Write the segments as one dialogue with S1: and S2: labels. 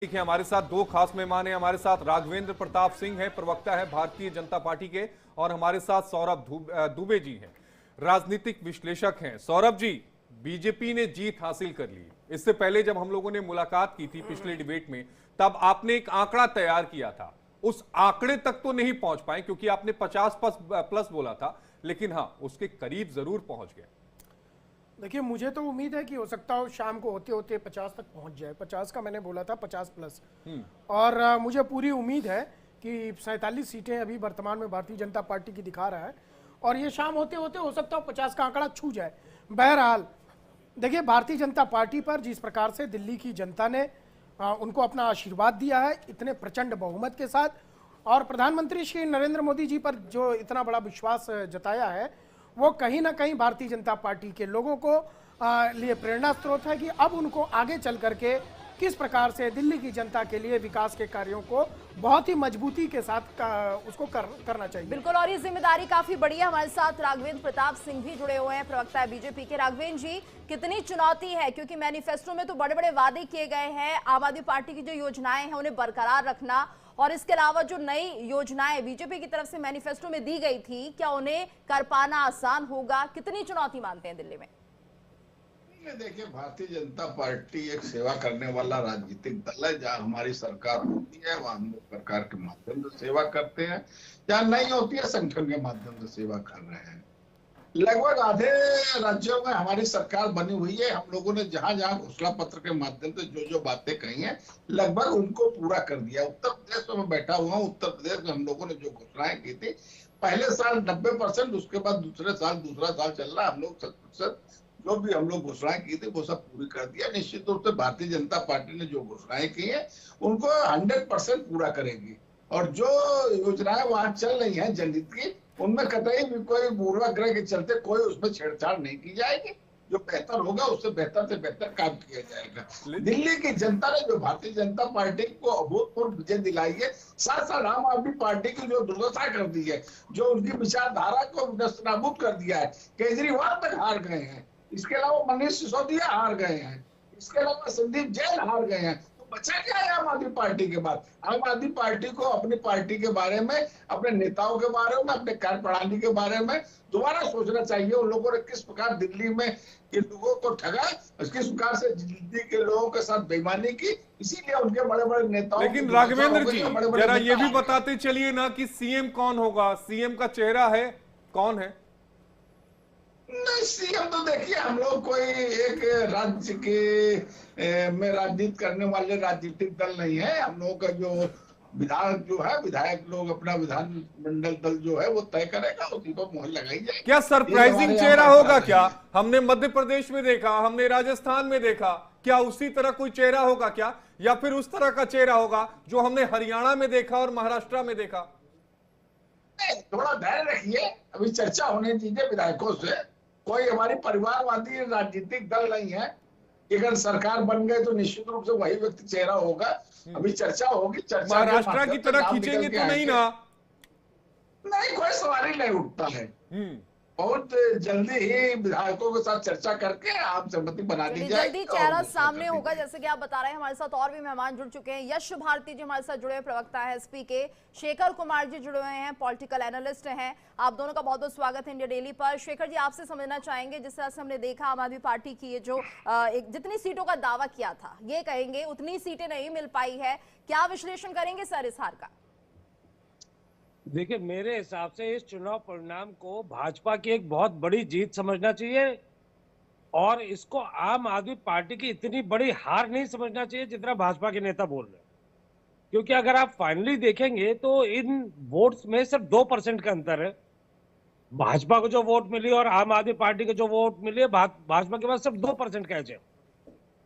S1: देखिए हमारे साथ दो खास मेहमान हैं। हमारे साथ राघवेंद्र प्रताप सिंह है, प्रवक्ता है भारतीय जनता पार्टी के, और हमारे साथ सौरभ दुबे जी हैं, राजनीतिक विश्लेषक हैं। सौरभ जी, बीजेपी ने जीत हासिल कर ली। इससे पहले जब हम लोगों ने मुलाकात की थी पिछले डिबेट में, तब आपने एक आंकड़ा तैयार किया था। उस आंकड़े तक तो नहीं पहुंच पाए क्योंकि आपने 50 प्लस बोला था, लेकिन हाँ उसके करीब जरूर पहुंच गए।
S2: देखिए, मुझे तो उम्मीद है कि हो सकता हो शाम को होते होते 50 तक पहुंच जाए। 50 का मैंने बोला था, 50 प्लस। और मुझे पूरी उम्मीद है कि 47 सीटें अभी वर्तमान में भारतीय जनता पार्टी की दिखा रहा है, और ये शाम होते होते हो सकता हो 50 का आंकड़ा छू जाए। बहरहाल देखिए, भारतीय जनता पार्टी पर जिस प्रकार से दिल्ली की जनता ने उनको अपना आशीर्वाद दिया है इतने प्रचंड बहुमत के साथ, और प्रधानमंत्री श्री नरेंद्र मोदी जी पर जो इतना बड़ा विश्वास जताया है, वो कहीं ना कहीं भारतीय जनता पार्टी के लोगों को लिए प्रेरणा स्रोत है कि अब उनको आगे चल करके किस प्रकार से दिल्ली की जनता के लिए विकास के कार्यों को बहुत ही मजबूती के साथ उसको करना चाहिए।
S3: बिल्कुल, और ये जिम्मेदारी काफी बड़ी है। हमारे साथ राघवेंद्र प्रताप सिंह भी जुड़े हुए हैं, प्रवक्ता है बीजेपी के। राघवेंद्र जी, कितनी चुनौती है, क्योंकि मैनिफेस्टो में तो बड़े बड़े वादे किए गए हैं, आम आदमी पार्टी की जो योजनाएं हैं उन्हें बरकरार रखना, और इसके अलावा जो नई योजनाएं बीजेपी की तरफ से मैनिफेस्टो में दी गई थी, क्या उन्हें कर पाना आसान होगा? कितनी चुनौती मानते हैं दिल्ली में?
S4: देखिए, भारतीय जनता पार्टी एक सेवा करने वाला राजनीतिक दल है। जहाँ हमारी सरकार होती है वहाँ हम लोग सरकार के माध्यम से सेवा करते हैं, जहाँ नहीं होती है संगठन के माध्यम से सेवा कर रहे हैं। लगभग आधे राज्यों में हमारी सरकार बनी हुई है। हम लोगों ने जहां जहां घोषणा पत्र के माध्यम से जो जो बातें कही हैं, लगभग उनको पूरा कर दिया। उत्तर प्रदेश में बैठा हुआ हूँ, उत्तर प्रदेश में हम लोगों ने जो घोषणाएं की थी, पहले साल 90%, उसके बाद दूसरा साल चल रहा, हम लोग 100% जो भी हम लोग घोषणाएं की थी वो सब पूरी कर दिया। निश्चित रूप से भारतीय जनता पार्टी ने जो घोषणाएं की है उनको 100% पूरा करेगी, और जो योजनाएं वहां चल रही है जनहित की, उनमें कतई भी कोई पूर्वाग्रह के चलते कोई उसमें छेड़छाड़ नहीं की जाएगी। जो बेहतर होगा उससे बेहतर काम किया जाएगा। दिल्ली की जनता ने जो भारतीय जनता पार्टी को अभूतपूर्व विजय दिलाई है, साथ साथ आम आदमी पार्टी की जो दुर्दशा कर दी है, जो उनकी विचारधारा को नस्तनाबूद कर दिया है, केजरीवाल तक हार गए हैं, इसके अलावा मनीष सिसोदिया हार गए हैं, इसके अलावा संदीप जैन हार गए हैं, तो बचा क्या है आम आदमी पार्टी के बाद? आम आदमी पार्टी को अपनी पार्टी के बारे में, अपने नेताओं के बारे में, अपने कार्यप्रणाली के बारे में दोबारा सोचना चाहिए। उन लोगों ने किस प्रकार दिल्ली में के लोगों को ठगा, किस प्रकार से दिल्ली के लोगों के साथ बेईमानी की, इसीलिए उनके बड़े बड़े नेताओं।
S1: लेकिन राघवेंद्र जी, जरा ये भी बताते चलिए ना कि सीएम कौन होगा? सीएम का चेहरा है, कौन है?
S4: नहीं, सीएम तो देखिए, हम लोग कोई एक राज्य के में राजनीति करने वाले राजनीतिक दल नहीं है। हम लोगों का जो विधायक जो है, विधायक लोग अपना विधानमंडल दल जो है वो तय करेगा, उसी को मोहर लगाई जाएगी।
S1: क्या सरप्राइजिंग चेहरा होगा? क्या हमने मध्य प्रदेश में देखा, हमने राजस्थान में देखा, क्या उसी तरह कोई चेहरा होगा क्या, या फिर उस तरह का चेहरा होगा जो हमने हरियाणा में देखा और महाराष्ट्र में देखा?
S4: थोड़ा धैर्य रखिए, अभी चर्चा होने दीजिए विधायकों से। कोई हमारी परिवारवादी राजनीतिक दल नहीं है। अगर सरकार बन गए तो निश्चित रूप से वही व्यक्ति चेहरा होगा। अभी चर्चा होगी, चर्चा
S1: महाराष्ट्र की तरह खींचेंगे तो नहीं ना?
S4: नहीं, कोई सवाल ही नहीं उठता है। बहुत जल्दी ही विधायकों के साथ चर्चा करके आप सहमति बना दी जाए,
S3: जल्दी चेहरा सामने होगा, जैसे कि आप बता रहे हैं। हमारे साथ और भी मेहमान जुड़ चुके हैं। यश भारती जी हमारे साथ जुड़े हैं, प्रवक्ता है एसपी के। शेखर कुमार जी जुड़े हुए हैं, पॉलिटिकल एनालिस्ट हैं। आप दोनों का बहुत बहुत स्वागत है इंडिया डेली पर। शेखर जी, आपसे समझना चाहेंगे, जिस तरह से हमने देखा आम आदमी पार्टी की ये जो जितनी सीटों का दावा किया था, ये कहेंगे उतनी सीटें नहीं मिल पाई है, क्या विश्लेषण करेंगे सर इस हार का?
S5: देखिए, मेरे हिसाब से इस चुनाव परिणाम को भाजपा की एक बहुत बड़ी जीत समझना चाहिए, और इसको आम आदमी पार्टी की इतनी बड़ी हार नहीं समझना चाहिए जितना भाजपा के नेता बोल रहे हैं। क्योंकि अगर आप फाइनली देखेंगे तो इन वोट्स में सिर्फ 2% का अंतर है। भाजपा को जो वोट मिली और आम आदमी पार्टी को जो वोट मिली है, भाजपा के पास सिर्फ 2% का है।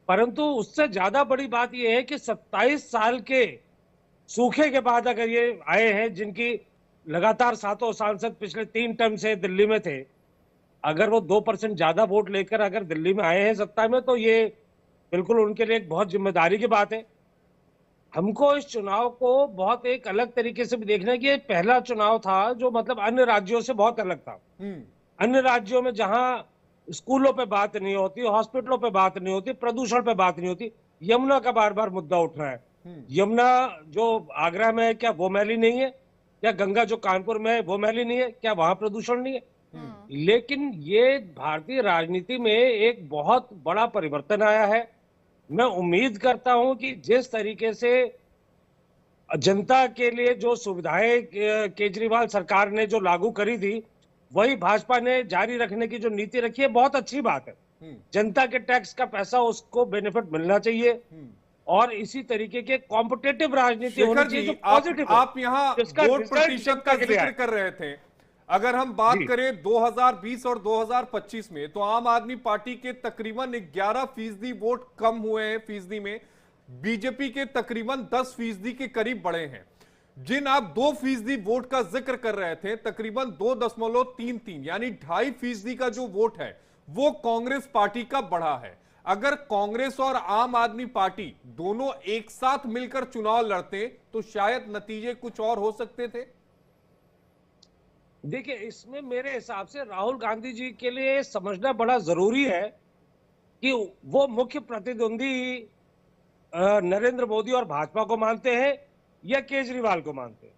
S5: परंतु उससे ज्यादा बड़ी बात यह है कि 27 साल के सूखे के बाद अगर ये आए हैं, जिनकी लगातार 7 सांसद पिछले 3 टर्म से दिल्ली में थे, अगर वो 2% ज्यादा वोट लेकर अगर दिल्ली में आए हैं सत्ता में, तो ये बिल्कुल उनके लिए एक बहुत जिम्मेदारी की बात है। हमको इस चुनाव को बहुत एक अलग तरीके से भी देखना है कि ये पहला चुनाव था जो मतलब अन्य राज्यों से बहुत अलग था। अन्य राज्यों में जहां स्कूलों पे बात नहीं होती, हॉस्पिटलों पे बात नहीं होती, प्रदूषण पे बात नहीं होती, यमुना का बार बार मुद्दा उठ रहा है। यमुना जो आगरा में है क्या वो मैली नहीं है? या गंगा जो कानपुर में है वो मैली नहीं है? क्या वहां प्रदूषण नहीं है? लेकिन ये भारतीय राजनीति में एक बहुत बड़ा परिवर्तन आया है। मैं उम्मीद करता हूं कि जिस तरीके से जनता के लिए जो सुविधाएं केजरीवाल सरकार ने जो लागू करी थी, वही भाजपा ने जारी रखने की जो नीति रखी है, बहुत अच्छी बात है। जनता के टैक्स का पैसा उसको बेनिफिट मिलना चाहिए और इसी तरीके के कॉम्पिटिटिव राजनीति होनी
S1: शेखर
S5: चाहिए
S1: जी,
S5: जो पॉजिटिव हो,
S1: आप यहाँ
S5: जिसका
S1: वोट
S5: रिजल्ट
S1: प्रतिशत का
S5: जनता के लिए
S1: जिक्र
S5: आए।
S1: कर रहे थे। अगर हम बात
S5: जी।
S1: करें 2020 और 2025 में, तो आम आदमी पार्टी के तकरीबन 11% वोट कम हुए हैं फीसदी में, बीजेपी के तकरीबन 10% के करीब बढ़े हैं। जिन आप 2% वोट का जिक्र कर रहे थे, तकरीबन 2.33 यानी 2.5% का जो वोट है वो कांग्रेस पार्टी का बढ़ा है। अगर कांग्रेस और आम आदमी पार्टी दोनों एक साथ मिलकर चुनाव लड़ते तो शायद नतीजे कुछ और हो सकते थे।
S5: देखिए, इसमें मेरे हिसाब से राहुल गांधी जी के लिए समझना बड़ा जरूरी है कि वो मुख्य प्रतिद्वंदी नरेंद्र मोदी और भाजपा को मानते हैं या केजरीवाल को मानते हैं।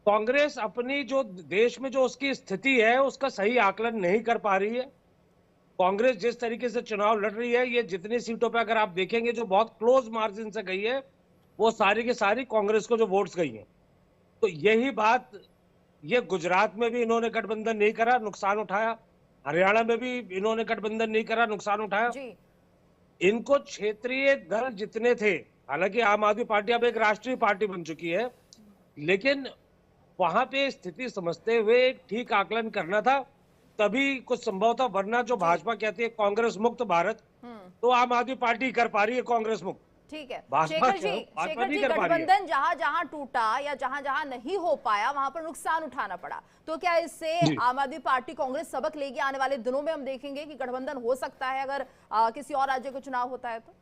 S5: कांग्रेस अपनी जो देश में जो उसकी स्थिति है उसका सही आकलन नहीं कर पा रही है। कांग्रेस जिस तरीके से चुनाव लड़ रही है, ये जितनी सीटों पे अगर आप देखेंगे जो बहुत क्लोज मार्जिन से गई है, वो सारी की सारी कांग्रेस को जो वोट्स गई हैं। तो यही बात ये गुजरात में भी इन्होंने गठबंधन नहीं करा, नुकसान उठाया। हरियाणा में भी इन्होंने गठबंधन नहीं करा, नुकसान उठाया।
S3: जी।
S5: इनको क्षेत्रीय दल जितने थे, हालांकि आम आदमी पार्टी अब एक राष्ट्रीय पार्टी बन चुकी है, लेकिन वहां पे स्थिति समझते हुए एक ठीक आकलन करना था, तभी कुछ संभव था। वरना जो भाजपा कहती है कांग्रेस मुक्त भारत, तो आम आदमी पार्टी कर पा रही है कांग्रेस मुक्त।
S3: ठीक है
S5: भाजपा
S3: शेखर
S5: भाजपा
S3: जी,
S5: नहीं कर पा रही है।
S3: गठबंधन जहां जहां टूटा या जहां जहां नहीं हो पाया वहां पर नुकसान उठाना पड़ा, तो क्या इससे आम आदमी पार्टी कांग्रेस सबक लेगी? आने वाले दिनों में हम देखेंगे कि गठबंधन हो सकता है अगर किसी और राज्य का चुनाव होता है तो?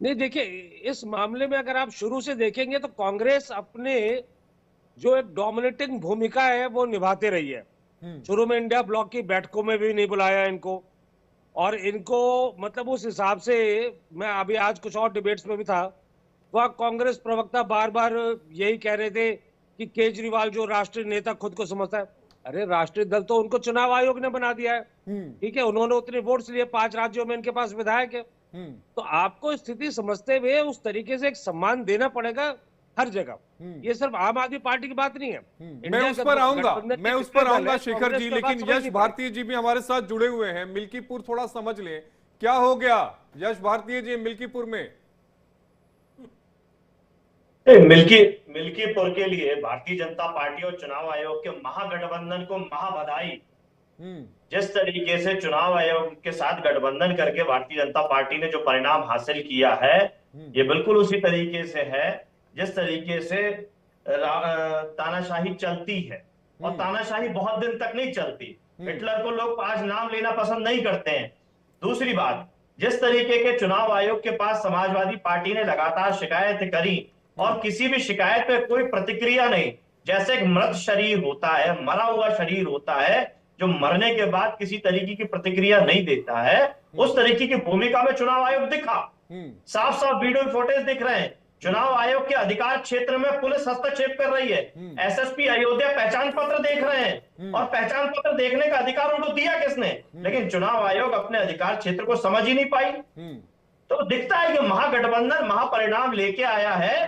S5: नहीं, देखिए, इस मामले में अगर आप शुरू से देखेंगे तो कांग्रेस अपने जो एक डोमिनेटिंग भूमिका है वो निभाते रही है। शुरू में इंडिया ब्लॉक की बैठकों में भी नहीं बुलाया इनको, और इनको मतलब उस हिसाब से, मैं अभी आज कुछ और डिबेट्स में भी था, वह कांग्रेस प्रवक्ता बार बार यही कह रहे थे कि केजरीवाल जो राष्ट्रीय नेता खुद को समझता है। अरे राष्ट्रीय दल तो उनको चुनाव आयोग ने बना दिया है, ठीक है, उन्होंने उतने वोट्स लिए, 5 राज्यों में इनके पास विधायक है। तो आपको स्थिति समझते हुए उस तरीके से एक सम्मान देना पड़ेगा हर जगह। ये सिर्फ आम आदमी पार्टी की बात नहीं है।
S1: मैं उस पर आऊंगा शेखर जी, लेकिन यश भारतीय जी भी हमारे साथ जुड़े हुए हैं। मिल्कीपुर थोड़ा समझ लें, क्या हो गया यश भारतीय जी मिल्कीपुर में?
S6: मिल्कीपुर के लिए भारतीय जनता पार्टी और चुनाव आयोग के महागठबंधन को महाबधाई। जिस तरीके से चुनाव आयोग के साथ गठबंधन करके भारतीय जनता पार्टी ने जो परिणाम हासिल किया है, ये बिल्कुल उसी तरीके से है जिस तरीके से तानाशाही चलती है। और तानाशाही बहुत दिन तक नहीं चलती। हिटलर को लोग आज नाम लेना पसंद नहीं करते हैं। दूसरी बात, जिस तरीके के चुनाव आयोग के पास समाजवादी पार्टी ने लगातार शिकायत करी और किसी भी शिकायत पे कोई प्रतिक्रिया नहीं, जैसे एक मृत शरीर होता है, मरा हुआ शरीर होता है जो मरने के बाद किसी तरीके की प्रतिक्रिया नहीं देता है, उस तरीके की भूमिका में चुनाव आयोग दिखा। साफ साफ वीडियो फुटेज दिख रहे हैं। चुनाव आयोग के अधिकार क्षेत्र में पुलिस हस्तक्षेप कर रही है। एसएसपी अयोध्या पहचान पत्र देख रहे हैं, और पहचान पत्र देखने का अधिकार उनको दिया किसने? लेकिन चुनाव आयोग अपने अधिकार क्षेत्र को समझ ही नहीं पाई। तो दिखता है कि महागठबंधन महापरिणाम लेके आया है।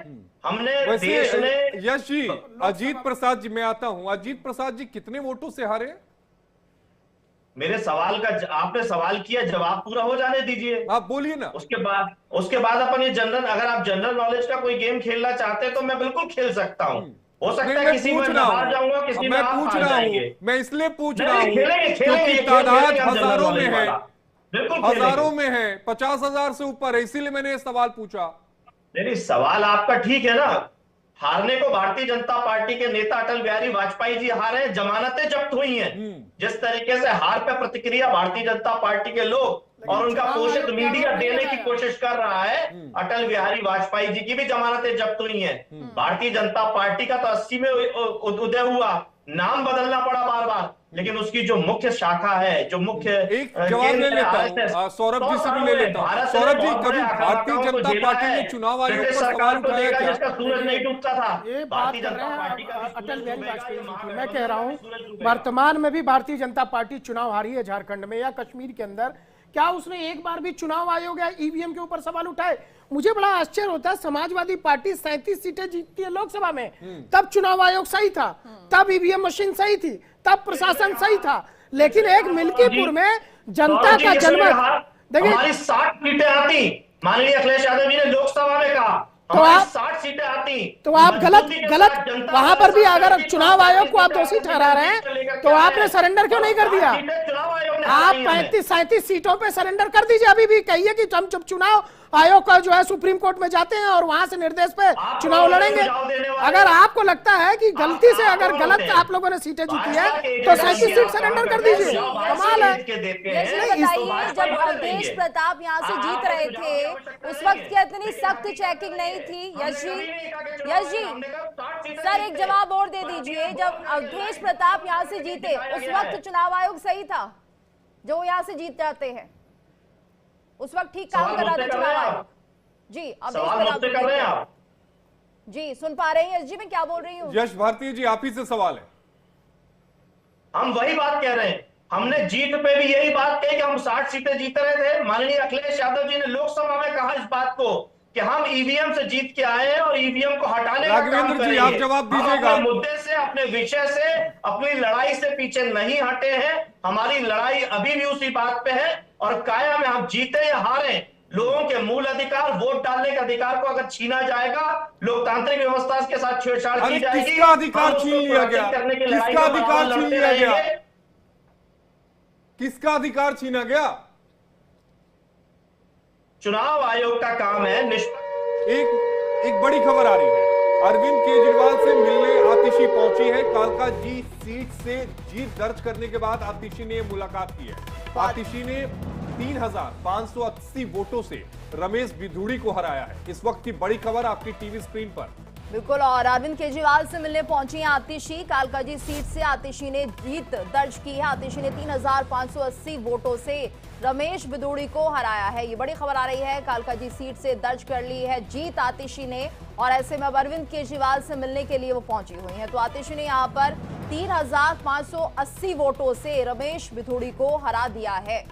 S6: हमने देश ने
S1: यश जी, अजीत प्रसाद जी, मैं आता हूं। अजीत प्रसाद जी कितने वोटों से हारे?
S6: मेरे सवाल का आपने सवाल किया, जवाब पूरा हो जाने दीजिए,
S1: आप बोलिए ना।
S6: उसके बाद अपन ये जनरल, अगर आप जनरल नॉलेज का कोई गेम खेलना चाहते हैं तो मैं बिल्कुल खेल सकता हूं। हो सकता है किसी में मैं हार जाऊंगा, किसी में आप हार जाएंगे।
S1: मैं इसलिए पूछ रहा हूं
S6: क्योंकि
S1: तादाद हजारों में है,
S6: बिल्कुल
S1: हजारों में है, 50,000 से ऊपर है, इसीलिए मैंने ये सवाल पूछा।
S6: नहीं, सवाल आपका ठीक है ना। हारने को भारतीय जनता पार्टी के नेता अटल बिहारी वाजपेयी जी हारे, जमानतें जब्त हुई हैं। जिस तरीके से हार पर प्रतिक्रिया भारतीय जनता पार्टी के लोग और उनका पोषित मीडिया देने की कोशिश कर रहा है, अटल बिहारी वाजपेयी जी की भी जमानतें जब्त हुई हैं। भारतीय जनता पार्टी का तो 80 में उदय हुआ, नाम बदलना पड़ा बार बार। लेकिन उसकी जो मुख्य शाखा है, जो मुख्य
S1: एक जवाब ले लेता हूँ, सौरभ जी से भी ले लेता हूँ। सौरभ जी, कभी भारतीय जनता पार्टी ने चुनाव आयोग पर सवाल उठाया क्या?
S6: जिसका सूरज नहीं डूबता था।
S2: ये बात कर रहे हैं अटल बिहारी वाजपेयी जी की। मैं कह रहा हूँ वर्तमान में भी भारतीय जनता पार्टी चुनाव हारी है झारखंड में या कश्मीर के अंदर। क्या उसने एक बार भी चुनाव आयोग या ईवीएम के ऊपर सवाल उठाए? मुझे बड़ा आश्चर्य होता है, समाजवादी पार्टी 37 सीटें जीतती है लोकसभा में, तब चुनाव आयोग सही था, तब ईवीएम मशीन सही थी, तब प्रशासन सही था, लेकिन एक मिल्कीपुर में जनता का जनमत देखिए,
S6: हमारी 60 सीटें आती, माननीय अखिलेश यादव जी ने लोकसभा में कहा
S2: तो आप
S6: 60 सीटें आती,
S2: तो आप गलत वहां पर भी अगर चुनाव आयोग को आप दोषी ठहरा रहे हैं तो आपने सरेंडर क्यों नहीं कर दिया? आप 35-37 सीटों पे सरेंडर कर दीजिए। अभी भी कहिए कि हम जब चुनाव आयोग का जो है सुप्रीम कोर्ट में जाते हैं और वहां से निर्देश पे चुनाव लड़ेंगे। अगर आपको लगता है कि गलती से अगर गलत आप लोगों ने सीटें जीती है तो 37 सीट सरेंडर कर दीजिए। कमाल है।
S3: बताइए, जब अवधेश प्रताप यहाँ से जीत रहे थे उस वक्त क्या इतनी सख्त चेकिंग नहीं थी? यश जी सर एक जवाब और दे दीजिए। जब अवधेश प्रताप यहाँ से जीते उस वक्त चुनाव आयोग सही था? जो यहाँ से जीत जाते हैं उस वक्त ठीक काम कर रहा था चुनाव आयोग? जी अवधेश प्रताप जी सुन पा रहे हैं? यश जी मैं क्या बोल रही हूँ?
S1: यश भारती जी, आप ही से सवाल है।
S6: हम वही बात कह रहे हैं, हमने जीत पे भी यही बात कही कि हम 60 सीटें जीत रहे थे। माननीय अखिलेश यादव जी ने लोकसभा में कहा इस बात को कि हम ईवीएम से जीत के आए हैं और ईवीएम को हटाने का काम
S1: राघवेंद्र जी, आप जवाब दीजिएगा।
S6: अपने मुद्दे से, अपने विषय से, अपनी लड़ाई से पीछे नहीं हटे हैं। हमारी लड़ाई अभी भी उसी बात पे है और कायम है। हम जीते या हारे, लोगों के मूल अधिकार, वोट डालने के अधिकार को अगर छीना जाएगा, लोकतांत्रिक व्यवस्था के साथ छेड़छाड़ की जाएगी,
S1: किसका अधिकार छीन लिया गया? किसका अधिकार छीन लिया गया? किसका अधिकार छीना गया?
S6: चुनाव आयोग का काम है
S1: एक बड़ी खबर आ रही है, अरविंद केजरीवाल से मिलने आतिशी पहुंची है। कालका जी सीट से जीत दर्ज करने के बाद आतिशी ने मुलाकात की है। आतिशी ने 3,580 वोटों से रमेश बिधूड़ी को हराया है। इस वक्त की बड़ी खबर आपकी टीवी स्क्रीन पर।
S3: बिल्कुल, और अरविंद केजरीवाल से मिलने पहुंची हैं आतिशी। कालका जी सीट से आतिशी ने जीत दर्ज की है। आतिशी ने 3,580 वोटों से रमेश बिधूड़ी को हराया है। ये बड़ी खबर आ रही है, कालका जी सीट से दर्ज कर ली है जीत आतिशी ने, और ऐसे में अब अरविंद केजरीवाल से मिलने के लिए वो पहुंची हुई हैं। तो आतिशी ने यहाँ पर 3,580 वोटों से रमेश बिधूड़ी को हरा दिया है।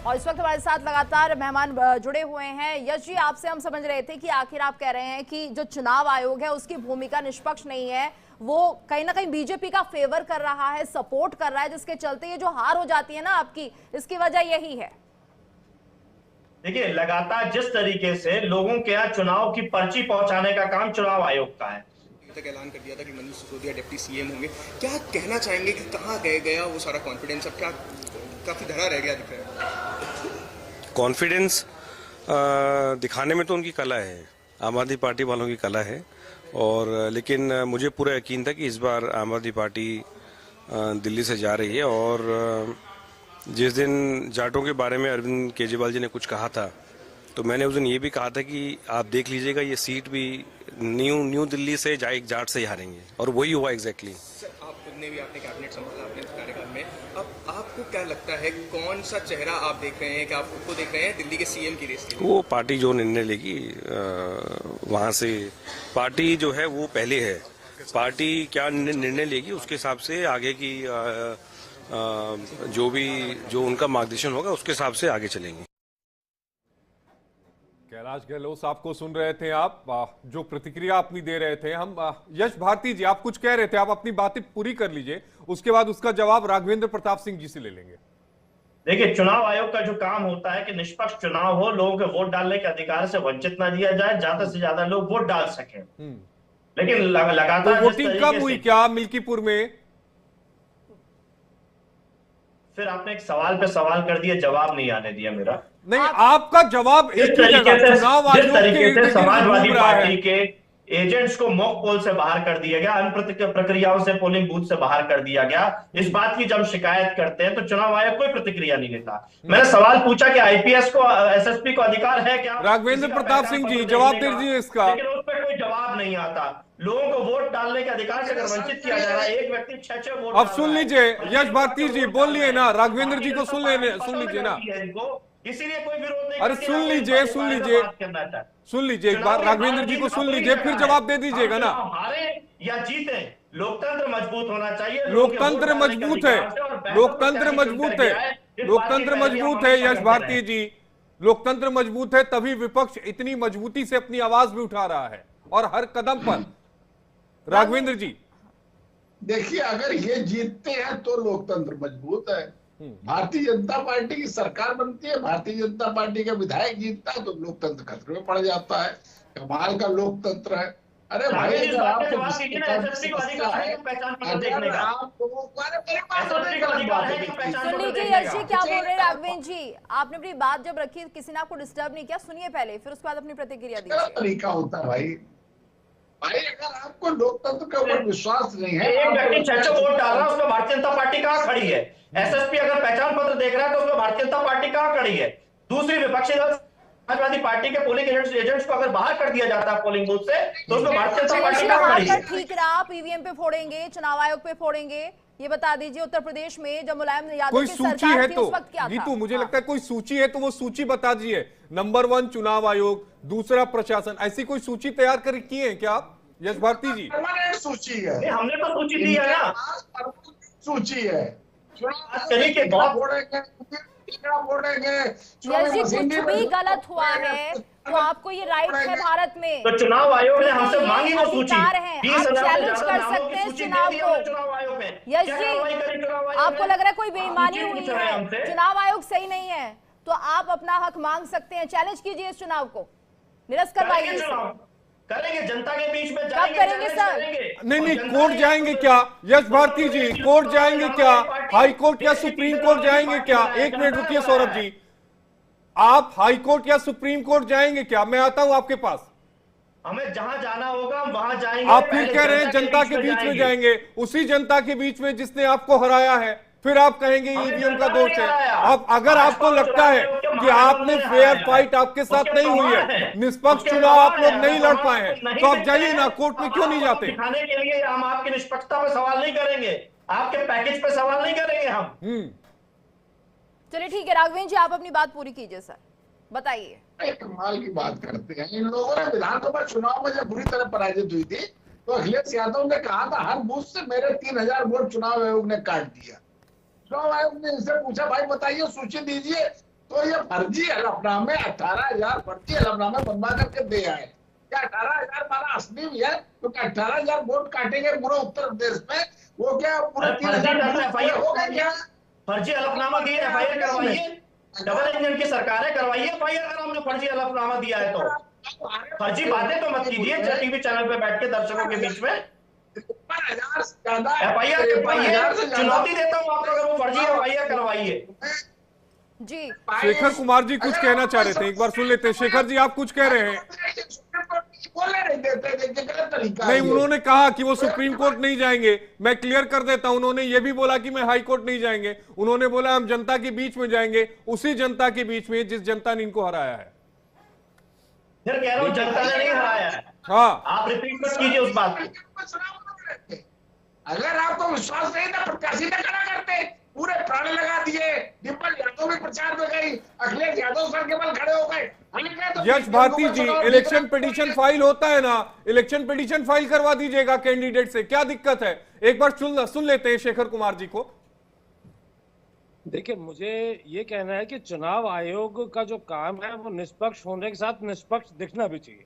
S3: और इस वक्त हमारे साथ लगातार मेहमान जुड़े हुए हैं। यश जी, आपसे हम समझ रहे थे कि आखिर आप कह रहे हैं कि जो चुनाव आयोग है उसकी भूमिका निष्पक्ष नहीं है, वो कहीं ना कहीं बीजेपी का फेवर कर रहा है, सपोर्ट कर रहा है, जिसके चलते ये जो हार हो जाती है ना आपकी, इसकी वजह यही है।
S6: देखिए, लगातार जिस तरीके से लोगों के यहाँ चुनाव की पर्ची पहुंचाने का काम चुनाव आयोग का है,
S7: तक ऐलान कर दिया था कि मनीष सिसोदिया डिप्टी सीएम होंगे, क्या कहना चाहेंगे कि कहाँ गया वो सारा कॉन्फिडेंस? अब क्या काफी धरा रह गया दिख रहा है?
S8: कॉन्फिडेंस दिखाने में तो उनकी कला है, आम आदमी पार्टी वालों की कला है, और लेकिन मुझे पूरा यकीन था कि इस बार आम आदमी पार्टी दिल्ली से जा रही है। और जिस दिन जाटों के बारे में अरविंद केजरीवाल जी ने कुछ कहा था, तो मैंने उस दिन ये भी कहा था कि आप देख लीजिएगा ये सीट भी न्यू दिल्ली से एक जाट से ही हारेंगे, और वही हुआ एग्जैक्टली।
S7: आप खुद ने भी आपने कैबिनेट संभाला अपने कार्यकाल में, अब आपको क्या लगता है कौन सा चेहरा आप देख रहे हैं, कि आप खुद को देख रहे हैं दिल्ली के सीएम की रेस?
S8: वो पार्टी जो निर्णय लेगी वहाँ से, पार्टी जो है वो पहले है, पार्टी क्या निर्णय लेगी उसके हिसाब से आगे की जो उनका मार्गदर्शन होगा उसके हिसाब से आगे चलेंगे।
S1: कैलाश गहलोत साहब को सुन रहे थे आप, जो प्रतिक्रिया अपनी दे रहे थे। हम यश भारती जी, आप कुछ कह रहे थे, आप अपनी बातें पूरी कर लीजिए, उसके बाद उसका जवाब राघवेंद्र प्रताप सिंह जी से ले लेंगे।
S6: देखिए, चुनाव आयोग का जो काम होता है कि निष्पक्ष चुनाव हो, लोगों के वोट डालने के अधिकार से वंचित ना दिया जाए, ज्यादा से ज्यादा लोग वोट डाल सकें। लेकिन लगातार
S1: वोटिंग कब हुई क्या मिल्कीपुर में?
S6: फिर आपने एक सवाल पे सवाल कर दिया, जवाब नहीं आने दिया मेरा।
S1: नहीं, आपका जवाब
S6: जिस तरीके से समाजवादी पार्टी के एजेंट्स को मॉक पोल से बाहर कर दिया गया, अन्य प्रक्रियाओं से पोलिंग बूथ से बाहर कर दिया गया, इस बात की जब शिकायत करते हैं तो चुनाव आयोग कोई प्रतिक्रिया नहीं देता। मैंने सवाल पूछा कि आईपीएस को, एसएसपी को अधिकार है क्या?
S1: राघवेंद्र प्रताप सिंह जी, जवाब दीजिए इसका।
S6: लेकिन उस पर कोई जवाब जवाब नहीं आता। लोगों को वोट डालने के अधिकार से अगर वंचित किया जा रहा है, एक व्यक्ति 6 वोट
S1: अब सुन लीजिए यश भारती जी, बोल लिए ना, राघवेंद्र जी को सुन लीजिए ना,
S6: इसीलिए कोई विरोध नहीं।
S1: अरे सुन लीजिए एक बार, राघवेंद्र जी को सुन लीजिए, फिर जवाब दे दीजिएगा ना।
S6: हारे या जीते, लोकतंत्र मजबूत होना चाहिए।
S1: लोकतंत्र मजबूत है, लोकतंत्र मजबूत है, लोकतंत्र मजबूत है यश भारती जी, लोकतंत्र मजबूत है, तभी विपक्ष इतनी मजबूती से अपनी आवाज भी उठा रहा है और हर कदम पर। राघवेंद्र जी
S4: देखिए, अगर ये जीतते हैं तो लोकतंत्र मजबूत है। भारतीय जनता पार्टी की सरकार बनती है, भारतीय जनता पार्टी का विधायक जीतता है तो लोकतंत्र खतरे में पड़ जाता है। कमाल का लोकतंत्र है। अरे भाई, अगर आपको
S3: सुन लीजिए यश जी क्या बोल रहे हैं। राघवेंद्र जी, आपने अपनी बात जब रखी, किसी ने आपको डिस्टर्ब नहीं किया, सुनिए पहले, फिर उसके बाद अपनी प्रतिक्रिया दीजिए।
S4: तरीका होता है भाई, अगर आपको लोकतंत्र के ऊपर विश्वास नहीं है,
S6: एक व्यक्ति 6 वोट डाल रहा है, उसमें भारतीय जनता पार्टी कहां खड़ी है? एसएसपी अगर पहचान पत्र देख रहा है तो उसमें भारतीय जनता पार्टी कहां खड़ी है? दूसरी विपक्षी दल समाजवादी पार्टी के पोलिंग एजेंट्स को अगर बाहर कर दिया जाता है पोलिंग बूथ से, तो उसमें भारतीय जनता पार्टी कहां खड़ी है?
S3: ठीक रहा, पीवीएम पे फोड़ेंगे, चुनाव आयोग पे फोड़ेंगे, ये बता दीजिए। उत्तर प्रदेश में जब मुलायम यादव
S1: कोई
S3: की
S1: सूची
S3: सरकार
S1: है
S3: थी,
S1: तो
S3: उस वक्त क्या था?
S1: गीतू, मुझे लगता है कोई सूची है तो वो सूची बता दीजिए। नंबर 1 चुनाव आयोग, दूसरा प्रशासन, ऐसी कोई सूची तैयार कर की है क्या आप यश भारती जी?
S4: परमानेंट सूची है,
S6: हमने तो सूची दी है ना,
S4: सूची है।
S3: यश जी, कुछ भी गलत हुआ है तो आपको ये राइट है भारत में,
S6: तो चुनाव आयोग ने हमसे मांगी वो सूची,
S3: अधिकार है, आप चैलेंज कर सकते हैं चुनाव को। यश जी, आपको लग रहा है कोई बेईमानी हुई है, चुनाव आयोग सही नहीं है, तो आप अपना हक मांग सकते हैं, चैलेंज कीजिए इस चुनाव को, निरस्त करवाइए।
S6: करेंगे, जनता के बीच में
S3: कब करेंगे सर?
S1: नहीं, कोर्ट जाएंगे क्या यश भारती जी? कोर्ट जाएंगे क्या? हाई कोर्ट या सुप्रीम कोर्ट जाएंगे क्या? एक मिनट रुकिए सौरभ जी, आप हाई कोर्ट या सुप्रीम कोर्ट जाएंगे क्या? मैं आता हूं आपके पास।
S6: हमें जहां जाना होगा हम वहां जाएंगे।
S1: आप फिर कह रहे हैं जनता के बीच में जाएंगे, उसी जनता के बीच में जिसने आपको हराया है, फिर आप कहेंगे ईवीएम का दोष है। अब अगर आपको लगता है कि आपने फेयर फाइट आपके साथ नहीं हुई है, निष्पक्ष चुनाव आप लोग नहीं लड़ पाए हैं, तो आप जाइए ना, कोर्ट में क्यों नहीं जाते?
S6: दिखाने के लिए हम आपकी निष्पक्षता पर सवाल नहीं करेंगे, आपके पैकेज पर सवाल नहीं करेंगे हम।
S3: चलिए ठीक है, राघवेंद्र जी आप अपनी बात पूरी कीजिए सर, बताइए।
S4: कमाल की बात करते हैं इन लोगों ने। विधानसभा चुनाव में जब बुरी तरह पराजित हुई थी तो अखिलेश यादव ने कहा था हर बूथ से मेरे 3000 वोट चुनाव आयोग ने काट दिया। चुनाव आयोग ने इनसे पूछा भाई बताइए सूची दीजिए, तो ये फर्जी हलफनामे 18,000 फर्जी हलफनामे बनवा करके दे आए। क्या 18,000 हमारा असली भी है? क्योंकि 18,000 वोट काटेंगे पूरे उत्तर प्रदेश में, वो क्या पूरे 3000 हो गए क्या?
S6: फर्जी हलफनामा दिए, एफआईआर करवाइए, डबल इंजन की सरकार है, करवाइए एफआईआर अगर हमने फर्जी हलफनामा दिया है तो। फर्जी बातें तो मत कीजिए टीवी चैनल पे बैठ के दर्शकों के बीच में। एफआईआर करवाइए, चुनौती देता हूँ आपको, अगर वो फर्जी एफआईआर करवाइए।
S3: जी
S1: शेखर कुमार जी कुछ कहना चाह रहे थे, एक बार सुन लेते हैं। शेखर जी आप कुछ कह रहे हैं? नहीं, उन्होंने कहा कि वो सुप्रीम कोर्ट नहीं जाएंगे। मैं क्लियर कर देता हूं, उन्होंने ये भी बोला कि मैं हाई कोर्ट नहीं जाएंगे, उन्होंने बोला हम जनता के बीच में जाएंगे, उसी जनता के बीच में जिस जनता ने इनको हराया है।
S6: फिर कह रहा हूं जनता ने नहीं हराया है।
S1: हाँ,
S6: आप रिपीट मत कीजिए उस बात को।
S4: अगर आपको विश्वास नहीं था प्रत्याशी ने खड़ा करते, पूरे प्राण लगा दिए। डिम्पल यादव भी प्रचार में गई, अखिलेश यादव सर के बल खड़े हो गए।
S1: यश भारती जी, इलेक्शन पिटीशन फाइल होता है ना, इलेक्शन पिटीशन फाइल करवा दीजिएगा कैंडिडेट से, क्या दिक्कत है? एक बार सुन लेते हैं शेखर कुमार जी को।
S5: देखिए, मुझे ये कहना है कि चुनाव आयोग का जो काम है वो निष्पक्ष होने के साथ निष्पक्ष दिखना भी चाहिए।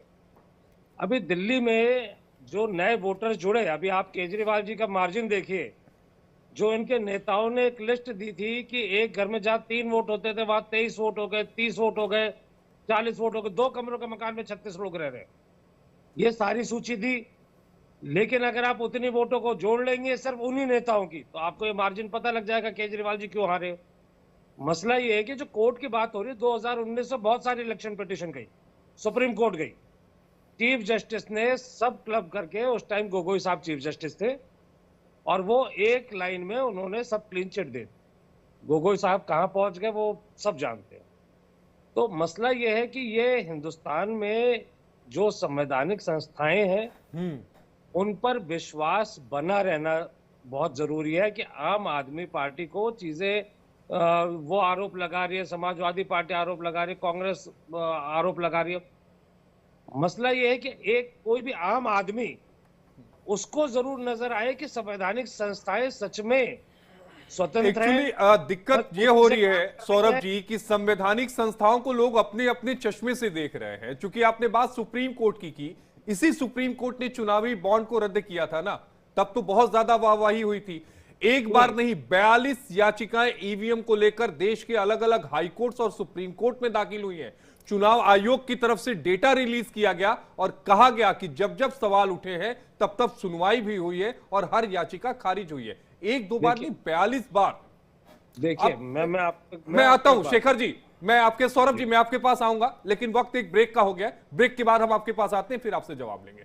S5: अभी दिल्ली में जो नए वोटर्स जुड़े, अभी आप केजरीवाल जी का मार्जिन देखिए, जो इनके नेताओं ने एक लिस्ट दी थी कि एक घर में जहां 3 वोट होते थे वहां 23 वोट हो गए, 30 वोट हो गए, 40 वोट हो गए, 2 कमरों के मकान में 36 लोग रह रहे। ये सारी सूची थी, लेकिन अगर आप उतनी वोटों को जोड़ लेंगे सिर्फ उन्हीं नेताओं की, तो आपको ये मार्जिन पता लग जाएगा केजरीवाल जी क्यों हारे। मसला ये है कि जो कोर्ट की बात हो रही है, 2019 में बहुत सारी इलेक्शन पिटीशन गई, सुप्रीम कोर्ट गई, चीफ जस्टिस ने सब क्लब करके, उस टाइम गोगोई साहब चीफ जस्टिस थे, और वो एक लाइन में उन्होंने सब क्लीन चिट दे। गोगोई साहब कहां पहुंच गए वो सब जानते हैं। तो मसला ये है कि ये हिंदुस्तान में जो संवैधानिक संस्थाएं हैं उन पर विश्वास बना रहना बहुत जरूरी है कि आम आदमी पार्टी को चीजें वो आरोप लगा रही है, समाजवादी पार्टी आरोप लगा रही है, कांग्रेस आरोप लगा रही है। मसला ये है कि एक कोई भी आम आदमी उसको जरूर नजर आए कि संवैधानिक संस्थाएं सच में स्वतंत्र हैं।
S1: एक्चुअली दिक्कत ये हो रही है सौरभ जी कि संवैधानिक संस्थाओं को लोग अपने अपने चश्मे से देख रहे हैं। चूंकि आपने बात सुप्रीम कोर्ट की, इसी सुप्रीम कोर्ट ने चुनावी बॉन्ड को रद्द किया था ना, तब तो बहुत ज्यादा वाहवाही हुई थी। एक बार नहीं 42 याचिकाएं ईवीएम को लेकर देश के अलग अलग हाई कोर्ट्स और सुप्रीम कोर्ट में दाखिल हुई हैं। चुनाव आयोग की तरफ से डेटा रिलीज किया गया और कहा गया कि जब जब सवाल उठे हैं तब तब सुनवाई भी हुई है और हर याचिका खारिज हुई है। एक दो बार नहीं 42 बार।
S5: देखिए
S1: मैं आता हूं शेखर जी, मैं आपके सौरभ जी मैं आपके पास आऊंगा, लेकिन वक्त एक ब्रेक का हो गया। ब्रेक के बाद हम आपके पास आते हैं, फिर आपसे जवाब लेंगे।